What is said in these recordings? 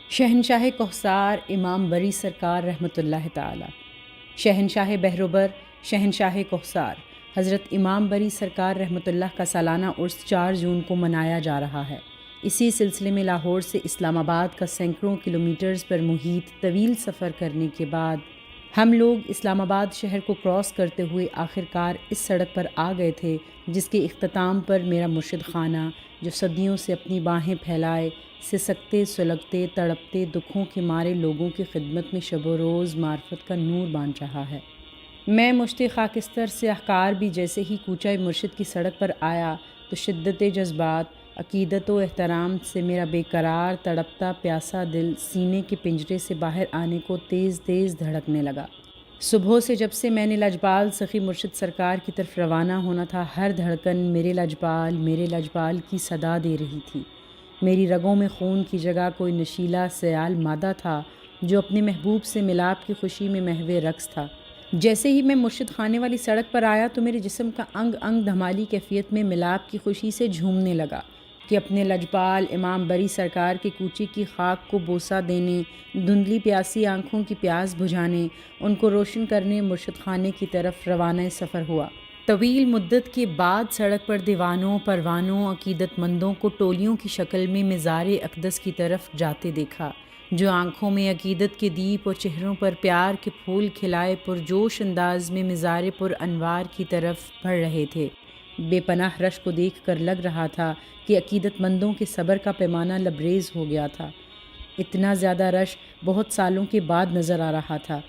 شہنشاہ کوثار امام بری سرکار رحمۃ اللہ تعالی، شہنشاہ بحروبر شہنشاہ کوثار حضرت امام بری سرکار رحمۃ اللہ کا سالانہ عرس 4 جون کو منایا جا رہا ہے۔ اسی سلسلے میں لاہور سے اسلام آباد کا سینکڑوں کلومیٹرز پر محیط طویل سفر کرنے کے بعد ہم لوگ اسلام آباد شہر کو کراس کرتے ہوئے آخرکار اس سڑک پر آ گئے تھے جس کے اختتام پر میرا مرشد خانہ، جو صدیوں سے اپنی باہیں پھیلائے سسکتے سلگتے تڑپتے دکھوں کے مارے لوگوں کی خدمت میں شب و روز معرفت کا نور بانٹ رہا ہے۔ میں مشت خاکستر سیاہکار بھی جیسے ہی کوچہ مرشد کی سڑک پر آیا تو شدت جذبات، عقیدت و احترام سے میرا بے قرار تڑپتا پیاسا دل سینے کے پنجرے سے باہر آنے کو تیز تیز دھڑکنے لگا۔ صبح سے جب سے میں نے لجپال سخی مرشد سرکار کی طرف روانہ ہونا تھا، ہر دھڑکن میرے لجپال کی صدا دے رہی تھی۔ میری رگوں میں خون کی جگہ کوئی نشیلا سیال مادہ تھا جو اپنے محبوب سے ملاپ کی خوشی میں محو رقص تھا۔ جیسے ہی میں مرشد خانے والی سڑک پر آیا تو میرے جسم کا انگ انگ دھمالی کیفیت میں ملاپ کی خوشی سے جھومنے لگا کہ اپنے لجپال امام بری سرکار کے کوچے کی خاک کو بوسہ دینے، دھندلی پیاسی آنکھوں کی پیاس بجھانے، ان کو روشن کرنے مرشد خانے کی طرف روانہ سفر ہوا۔ طویل مدت کے بعد سڑک پر دیوانوں، پروانوں، عقیدت مندوں کو ٹولیوں کی شکل میں مزار اقدس کی طرف جاتے دیکھا، جو آنکھوں میں عقیدت کے دیپ اور چہروں پر پیار کے پھول کھلائے پرجوش انداز میں مزار پر انوار کی طرف بڑھ رہے تھے۔ بے پناہ رش کو دیکھ کر لگ رہا تھا کہ عقیدت مندوں کے صبر کا پیمانہ لبریز ہو گیا تھا۔ اتنا زیادہ رش بہت سالوں کے بعد نظر آ رہا تھا۔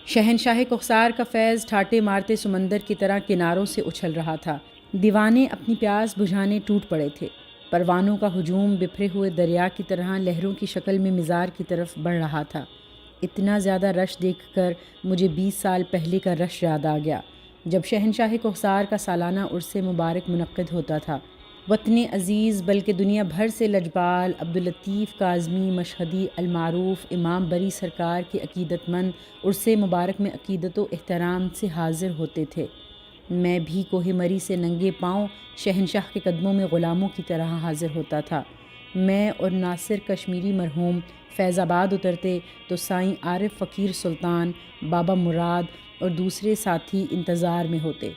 شہنشاہ کوثار کا فیض ٹھاٹے مارتے سمندر کی طرح کناروں سے اچھل رہا تھا۔ دیوانے اپنی پیاس بجھانے ٹوٹ پڑے تھے۔ پروانوں کا ہجوم بکھرے ہوئے دریا کی طرح لہروں کی شکل میں مزار کی طرف بڑھ رہا تھا۔ اتنا زیادہ رش دیکھ کر مجھے 20 سال پہلے کا رش یاد آ گیا، جب شہنشاہ کوثار کا سالانہ عرس مبارک منعقد ہوتا تھا۔ وطن عزیز بلکہ دنیا بھر سے لجپال، عبداللطیف کاظمی مشہدی المعروف امام بری سرکار کے عقیدت مند عرس مبارک میں عقیدت و احترام سے حاضر ہوتے تھے۔ میں بھی کوہ مری سے ننگے پاؤں شہنشاہ کے قدموں میں غلاموں کی طرح حاضر ہوتا تھا۔ میں اور ناصر کشمیری مرحوم فیض آباد اترتے تو سائیں عارف فقیر سلطان، بابا مراد اور دوسرے ساتھی انتظار میں ہوتے۔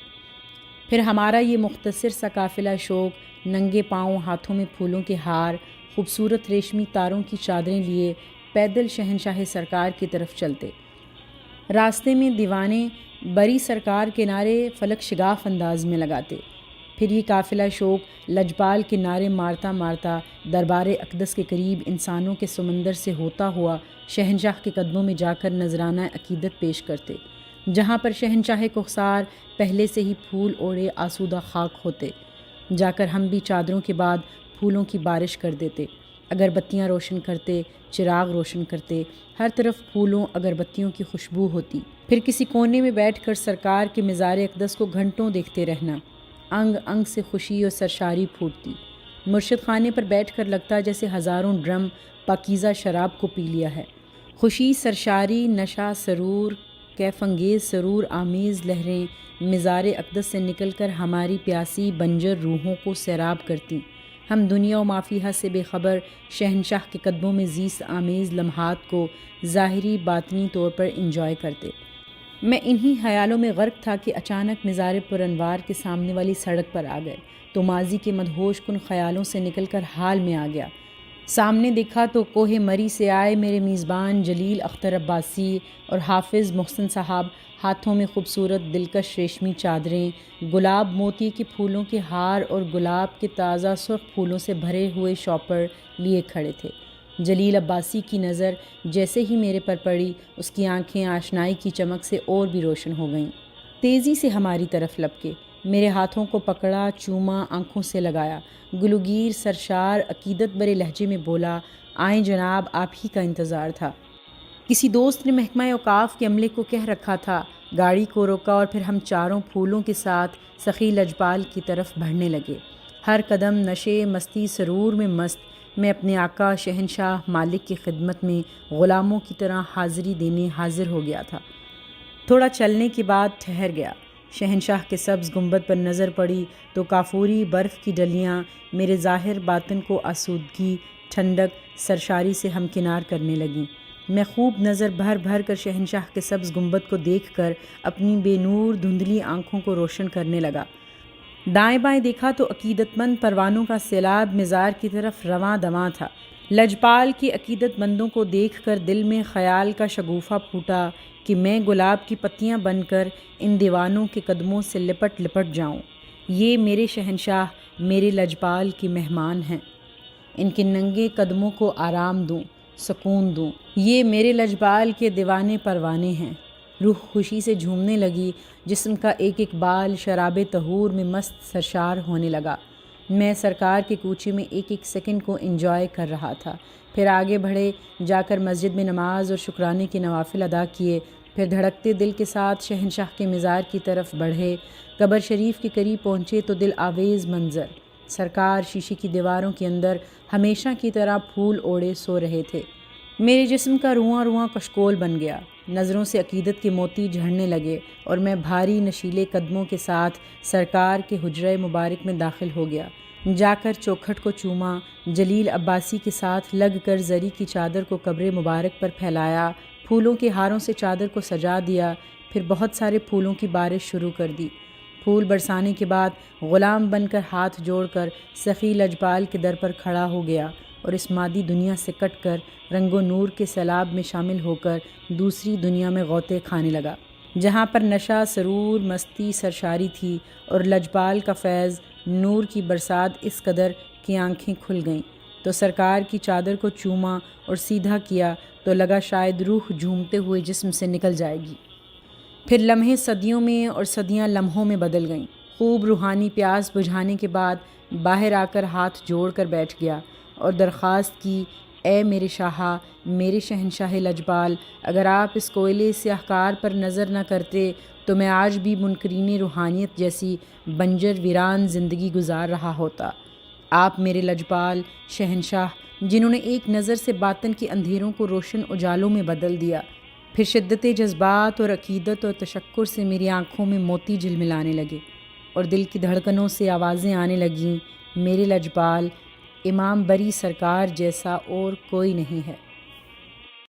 پھر ہمارا یہ مختصر سا قافلہ شوق ننگے پاؤں، ہاتھوں میں پھولوں کے ہار، خوبصورت ریشمی تاروں کی چادریں لیے پیدل شہنشاہ سرکار کی طرف چلتے۔ راستے میں دیوانے بری سرکار کے نعرے فلک شگاف انداز میں لگاتے۔ پھر یہ قافلہ شوق لجپال کے نعرے مارتا مارتا دربار اقدس کے قریب انسانوں کے سمندر سے ہوتا ہوا شہنشاہ کے قدموں میں جا کر نذرانہ عقیدت پیش کرتے، جہاں پر شہنشاہ کوثار پہلے سے ہی پھول اوڑے آسودہ خاک ہوتے۔ جا کر ہم بھی چادروں کے بعد پھولوں کی بارش کر دیتے، اگربتیاں روشن کرتے، چراغ روشن کرتے، ہر طرف پھولوں اگربتیوں کی خوشبو ہوتی۔ پھر کسی کونے میں بیٹھ کر سرکار کے مزار اقدس کو گھنٹوں دیکھتے رہنا، انگ انگ سے خوشی اور سرشاری پھوٹتی۔ مرشد خانے پر بیٹھ کر لگتا جیسے ہزاروں ڈرم پاکیزہ شراب کو پی لیا ہے۔ خوشی، سرشاری، نشہ، سرور، کیف انگیز سرور آمیز لہریں مزار اقدس سے نکل کر ہماری پیاسی بنجر روحوں کو سیراب کرتی۔ ہم دنیا و مافیہا سے بے خبر شہنشاہ کے قدموں میں زیست آمیز لمحات کو ظاہری باطنی طور پر انجوائے کرتے۔ میں انہی خیالوں میں غرق تھا کہ اچانک مزار پر انوار کے سامنے والی سڑک پر آ گئے تو ماضی کے مدہوش کن خیالوں سے نکل کر حال میں آ گیا۔ سامنے دیکھا تو کوہ مری سے آئے میرے میزبان جلیل اختر عباسی اور حافظ محسن صاحب ہاتھوں میں خوبصورت دلکش ریشمی چادریں، گلاب موتی کے پھولوں کے ہار اور گلاب کے تازہ سرخ پھولوں سے بھرے ہوئے شاپر لیے کھڑے تھے۔ جلیل عباسی کی نظر جیسے ہی میرے پر پڑی، اس کی آنکھیں آشنائی کی چمک سے اور بھی روشن ہو گئیں۔ تیزی سے ہماری طرف لپکے، میرے ہاتھوں کو پکڑا، چوما، آنکھوں سے لگایا۔ گلوگیر سرشار عقیدت برے لہجے میں بولا، آئیں جناب، آپ ہی کا انتظار تھا۔ کسی دوست نے محکمہ اوقاف کے عملے کو کہہ رکھا تھا۔ گاڑی کو روکا اور پھر ہم چاروں پھولوں کے ساتھ سخی لجپال کی طرف بڑھنے لگے۔ ہر قدم نشے، مستی، سرور میں مست، میں اپنے آقا شہنشاہ مالک کی خدمت میں غلاموں کی طرح حاضری دینے حاضر ہو گیا تھا۔ تھوڑا چلنے کے بعد ٹھہر گیا۔ شہنشاہ کے سبز گنبد پر نظر پڑی تو کافوری برف کی ڈلیاں میرے ظاہر باطن کو آسودگی، ٹھنڈک سرشاری سے ہمکنار کرنے لگیں۔ میں خوب نظر بھر بھر کر شہنشاہ کے سبز گنبد کو دیکھ کر اپنی بے نور دھندلی آنکھوں کو روشن کرنے لگا۔ دائیں بائیں دیکھا تو عقیدت مند پروانوں کا سیلاب مزار کی طرف رواں دواں تھا۔ لجپال کی عقیدت مندوں کو دیکھ کر دل میں خیال کا شگوفہ پھوٹا کہ میں گلاب کی پتیاں بن کر ان دیوانوں کے قدموں سے لپٹ لپٹ جاؤں۔ یہ میرے شہنشاہ میرے لجپال کے مہمان ہیں، ان کے ننگے قدموں کو آرام دوں، سکون دوں۔ یہ میرے لجپال کے دیوانے پروانے ہیں۔ روح خوشی سے جھومنے لگی، جسم کا ایک ایک بال شراب طہور میں مست سرشار ہونے لگا۔ میں سرکار کے کوچے میں ایک ایک سیکنڈ کو انجوائے کر رہا تھا۔ پھر آگے بڑھے، جا کر مسجد میں نماز اور شکرانے کے نوافل ادا کیے، پھر دھڑکتے دل کے ساتھ شہنشاہ کے مزار کی طرف بڑھے۔ قبر شریف کے قریب پہنچے تو دل آویز منظر، سرکار شیشے کی دیواروں کے اندر ہمیشہ کی طرح پھول اوڑے سو رہے تھے۔ میرے جسم کا رواں رواں کشکول بن گیا، نظروں سے عقیدت کے موتی جھڑنے لگے اور میں بھاری نشیلے قدموں کے ساتھ سرکار کے حجرہ مبارک میں داخل ہو گیا۔ جا کر چوکھٹ کو چوما، جلیل عباسی کے ساتھ لگ کر زری کی چادر کو قبر مبارک پر پھیلایا، پھولوں کے ہاروں سے چادر کو سجا دیا، پھر بہت سارے پھولوں کی بارش شروع کر دی۔ پھول برسانے کے بعد غلام بن کر ہاتھ جوڑ کر سخی لجپال کے در پر کھڑا ہو گیا اور اس مادی دنیا سے کٹ کر رنگ و نور کے سیلاب میں شامل ہو کر دوسری دنیا میں غوطے کھانے لگا، جہاں پر نشہ، سرور، مستی، سرشاری تھی اور لجپال کا فیض، نور کی برسات اس قدر کہ آنکھیں کھل گئیں۔ تو سرکار کی چادر کو چوما اور سیدھا کیا تو لگا شاید روح جھومتے ہوئے جسم سے نکل جائے گی۔ پھر لمحے صدیوں میں اور صدیاں لمحوں میں بدل گئیں۔ خوب روحانی پیاس بجھانے کے بعد باہر آ کر ہاتھ جوڑ کر بیٹھ گیا اور درخواست کی، اے میرے شاہا، میرے شہنشاہ لجپال، اگر آپ اس کوئلے سیاہ کار پر نظر نہ کرتے تو میں آج بھی منکرین روحانیت جیسی بنجر ویران زندگی گزار رہا ہوتا۔ آپ میرے لجپال شہنشاہ، جنہوں نے ایک نظر سے باطن کے اندھیروں کو روشن اجالوں میں بدل دیا۔ پھر شدت جذبات اور عقیدت اور تشکر سے میری آنکھوں میں موتی جھلملانے لگے اور دل کی دھڑکنوں سے آوازیں آنے لگیں، میرے لجپال، امام بری سرکار جیسا اور کوئی نہیں ہے۔